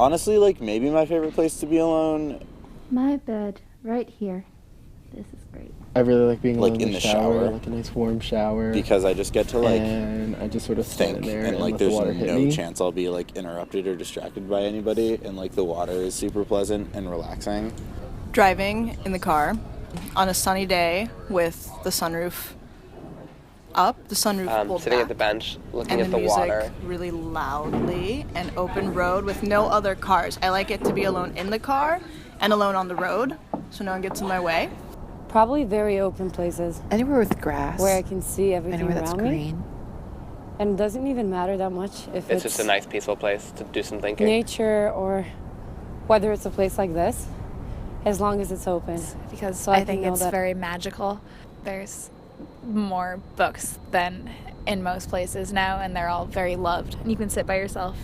Honestly, like, maybe my favorite place to be alone. My bed, right here. This is great. I really like being alone Like, in in the the shower, shower. like a nice warm shower. Because I just get to, like, and I just sort of stand think, there and, like, let the there's water hit no me. chance I'll be, like, interrupted or distracted by anybody, and, like, the water is super pleasant and relaxing. Driving in the car on a sunny day with the sunroof up, the sunroof pulled sitting back, at the bench, looking and at the music water. really loudly, and open road with no other cars. I like it to be alone in the car and alone on the road, so no one gets in my way. Probably very open places. Anywhere with grass. Where I can see everything Anywhere that's around me. green. And it doesn't even matter that much if It's just a nice, peaceful place to do some thinking. nature or whether it's a place like this, as long as it's open. Because So I I think can know it's that- very magical. There's more books than in most places now, and they're all very loved. And you can sit by yourself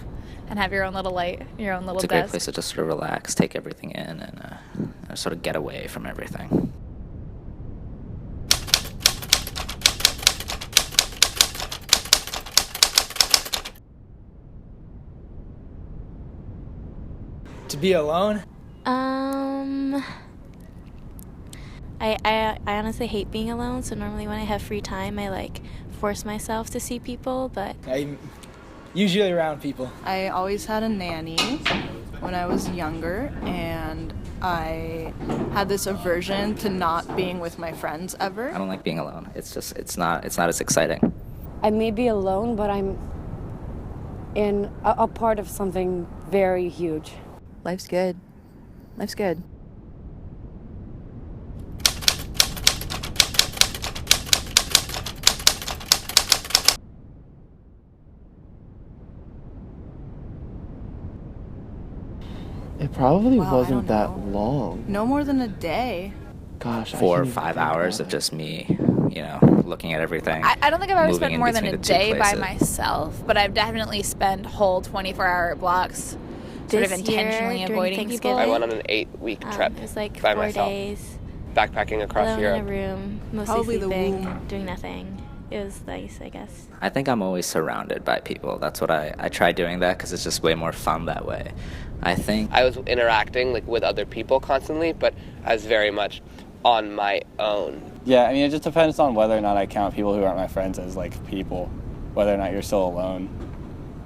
and have your own little light, your own little It's a desk. great place to just sort of relax, take everything in, and sort of get away from everything. To be alone? I honestly hate being alone, so normally when I have free time, I like force myself to see people, but I'm usually around people. I always had a nanny when I was younger, and I had this aversion to not being with my friends ever. I don't like being alone. It's not as exciting. I may be alone, but I'm in a part of something very huge. Life's good. Life's good. It probably Wow, I wasn't don't that know. long. No more than a day. Gosh, I 4 or can't even 5 think hours about of it. just me, looking at everything. I don't think I've ever moving spent in more than between a the two day by places. myself, but I've definitely spent whole 24-hour blocks sort of This intentionally year, during avoiding Thanksgiving, people. I went on an 8-week trip it was like by 4 myself, days, backpacking across alone Europe. in a room, mostly Probably the sleeping, womb. doing nothing. It was nice, I guess. I think I'm always surrounded by people. That's what I try doing that because it's just way more fun that way. I think I was interacting like with other people constantly, but I was very much on my own. Yeah, I mean, it just depends on whether or not I count people who aren't my friends as, like, people, whether or not you're still alone.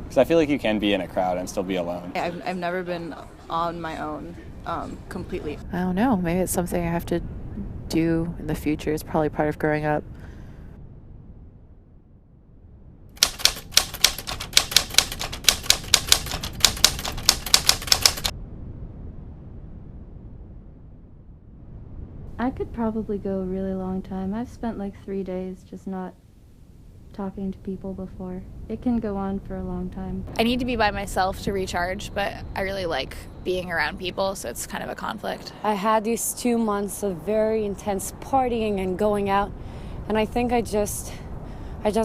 Because I feel like you can be in a crowd and still be alone. I've never been on my own completely. I don't know. Maybe it's something I have to do in the future. It's probably part of growing up. I could probably go a really long time. I've spent like 3 days just not talking to people before. It can go on for a long time. I need to be by myself to recharge, but I really like being around people, so it's kind of a conflict. I had these 2 months of very intense partying and going out, and I think I just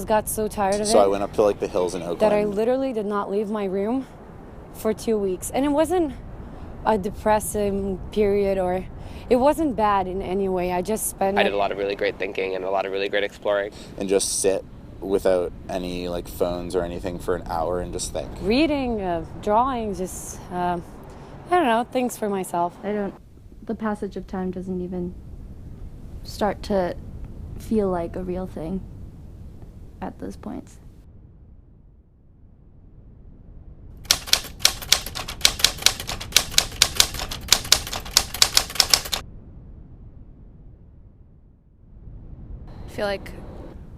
got so tired of it. So I went up to, like, the hills in Oakland. that I literally did not leave my room for 2 weeks. And it wasn't a depressing period, or it wasn't bad in any way. I just spent I did a lot of really great thinking and a lot of really great exploring. And just sit without any, like, phones or anything for an hour and just think. reading, drawing, just, I don't know, things for myself. The passage of time doesn't even start to feel like a real thing at those points. I feel like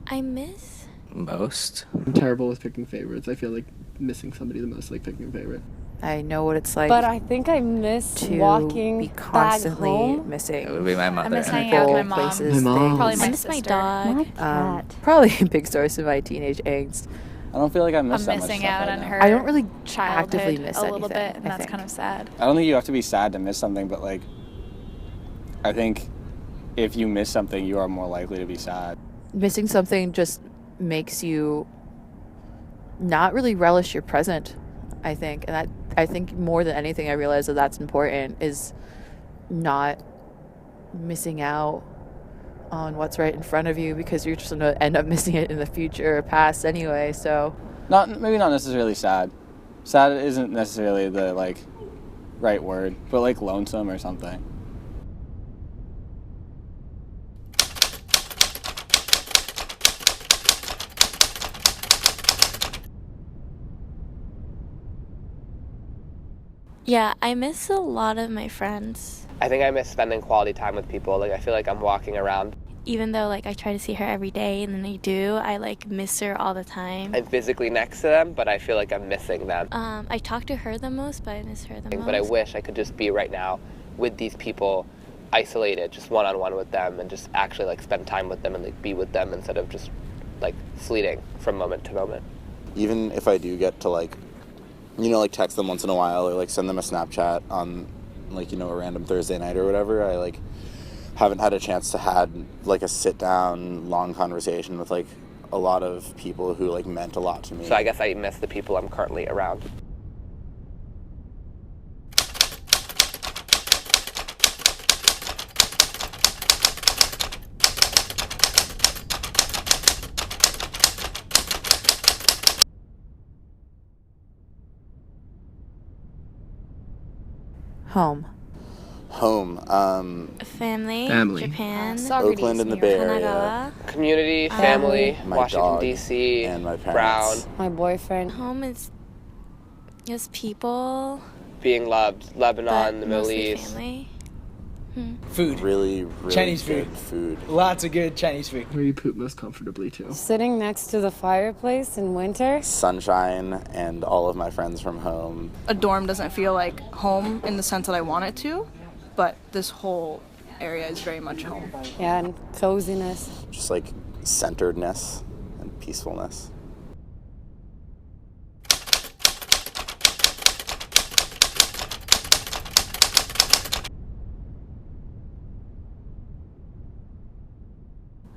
I miss most. I'm terrible with picking favorites. I feel like missing somebody the most, like picking a favorite. I know what it's like But I think I miss to walking be back constantly home. missing. It would be my mother. I miss hanging out with my mom. Places, My mom. Probably things. my I miss my sister. dog. My cat. Probably a big source of my teenage angst. I don't feel like I miss I'm that much missing stuff out right on now. her I don't really childhood actively miss a little anything, bit, and I that's think. kind of sad. I don't think you have to be sad to miss something, but, like, I think if you miss something, you are more likely to be sad. Missing something just makes you not really relish your present, I think. And I think more than anything, I realize that that's important, is not missing out on what's right in front of you, because you're just going to end up missing it in the future or past anyway. So Maybe not necessarily sad, sad isn't necessarily the like right word, but like lonesome or something. Yeah, I miss a lot of my friends. I think I miss spending quality time with people. Like I feel like I'm walking around. Even though like I try to see her every day and then I do, I like miss her all the time. I'm physically next to them, but I feel like I'm missing them. I talk to her the most, but I miss her the most. But I wish I could just be right now with these people, isolated, just one-on-one with them, and just actually like spend time with them and like be with them instead of just like fleeting from moment to moment. Even if I do get to like, you know, like text them once in a while or like send them a Snapchat on like, you know, a random Thursday night or whatever, I like haven't had a chance to had like a sit down long conversation with like a lot of people who like meant a lot to me. So I guess I miss the people I'm currently around. Home. Family. Japan. Oakland in the Bay Area. Kanagawa. Community, family, My Washington, dog D.C., and my Brown. parents. My boyfriend. Home is just people. Being loved, Lebanon, but the Middle mostly East. Family. Food. Really Chinese good food. Lots of good Chinese food. Where you poop most comfortably too. Sitting next to the fireplace in winter. Sunshine and all of my friends from home. A dorm doesn't feel like home in the sense that I want it to, but this whole area is very much home. Yeah, and coziness. Just like centeredness and peacefulness.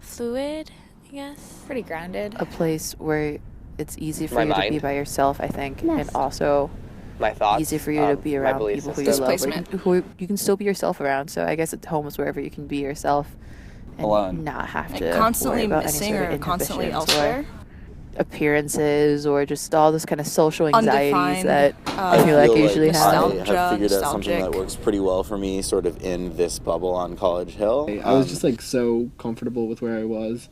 Fluid, I guess. Pretty grounded. A place where it's easy for My you to be mind. by yourself, I think, and Nest. also My thoughts. easy for you to be my around belief people who system. you love, or Displacement. who you can still be yourself around. So I guess at home is wherever you can be yourself and Alone. not have Like to constantly worry about missing any sort of or constantly inhibitions elsewhere. or appearances or just all this kind of social anxieties Undefined, that I feel like I usually have. I nostalgia, have figured out something that nostalgic. works pretty well for me sort of in this bubble on College Hill. I was just like so comfortable with where I was.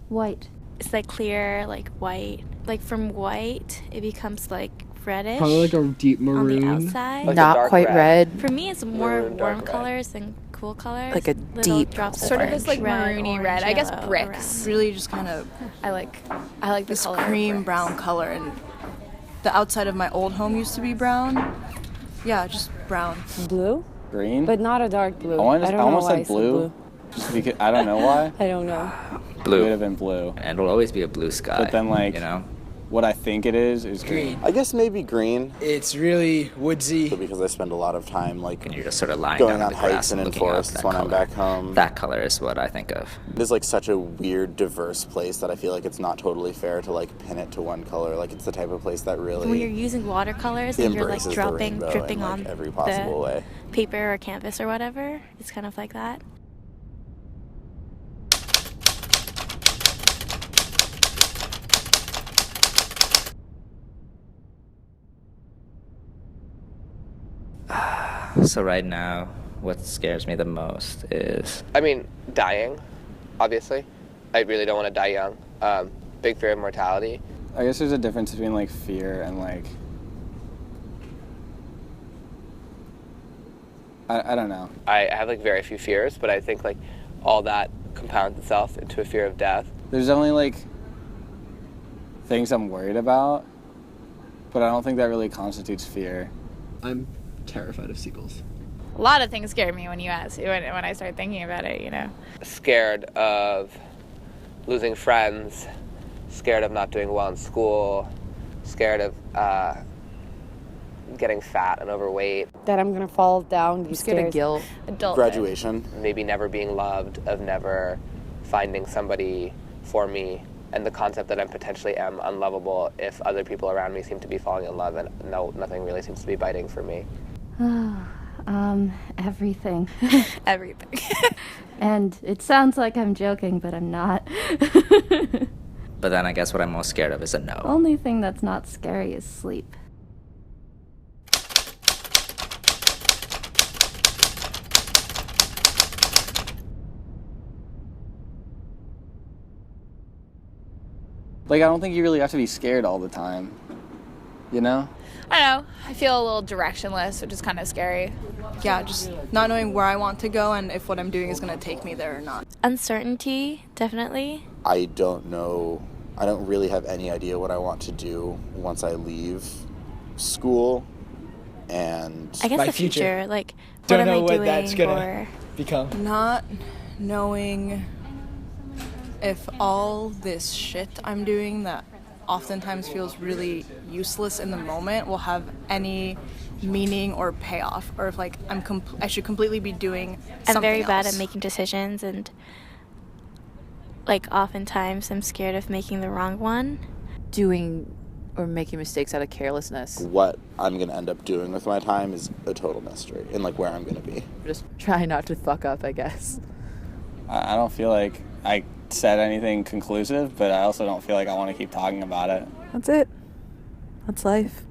White. It's like clear, like white. Like from white, it becomes like reddish. Probably like a deep on the maroon. outside. Like a Not dark quite red. red. For me, it's more Maroon, dark warm red. colors than cool colors. Like a Little deep drops of Sort of orange, this like red, maroony orange, red. I guess yellow bricks. around. Really just kind of I like the this color. of cream bricks. brown color, and the outside of my old home used to be brown. Yeah, just brown. Blue, Green? but not a dark blue. I don't know almost why said I blue. Just because I don't know why. I don't know. It Blue. would have been blue. And it'll always be a blue sky. But then like you know, what I think it is green. Green. I guess maybe green, It's really woodsy. but because I spend a lot of time like and you're just sort of lying going down on in the grass hikes and in looking up, forests that when I'm color. back home. That color is what I think of. It is like such a weird, diverse place that I feel like it's not totally fair to like pin it to one color. Like it's the type of place that When you're really using watercolors and you're like embraces the dropping, rainbow dripping in like on every possible the way. paper or canvas or whatever, it's kind of like that. So right now, what scares me the most is I mean, dying, obviously. I really don't want to die young. Big fear of mortality. I guess there's a difference between like fear and like I don't know. I have like very few fears, but I think like all that compounds itself into a fear of death. There's only like things I'm worried about, but I don't think that really constitutes fear. I'm terrified of seagulls. A lot of things scare me when you ask when I start thinking about it. You know. Scared of losing friends, scared of not doing well in school, scared of getting fat and overweight, That I'm gonna fall down I'm these scared of stairs. guilt. Adulthood. Graduation. maybe never being loved, of never finding somebody for me, and the concept that I potentially am unlovable if other people around me seem to be falling in love and nothing really seems to be biting for me. Everything. Everything. And it sounds like I'm joking, but I'm not. But then I guess what I'm most scared of is a no. Only thing that's not scary is sleep. Like, I don't think you really have to be scared all the time, you know? I don't know. I feel a little directionless, which is kind of scary. Yeah, just not knowing where I want to go and if what I'm doing is going to take me there or not. Uncertainty, definitely. I don't know. I don't really have any idea what I want to do once I leave school. And I guess My the future. future, like, Don't what am know I what doing that's gonna or become. Not knowing if all this shit I'm doing that oftentimes feels really useless in the moment will have any meaning or payoff, or if like I should completely be doing something I'm very bad else. at making decisions, and like oftentimes I'm scared of making the wrong one. Doing or making mistakes out of carelessness. what I'm going to end up doing with my time is a total mystery, and like where I'm going to be. Just try not to fuck up, I guess. I don't feel like I said anything conclusive, but I also don't feel like I want to keep talking about it. That's it. That's life.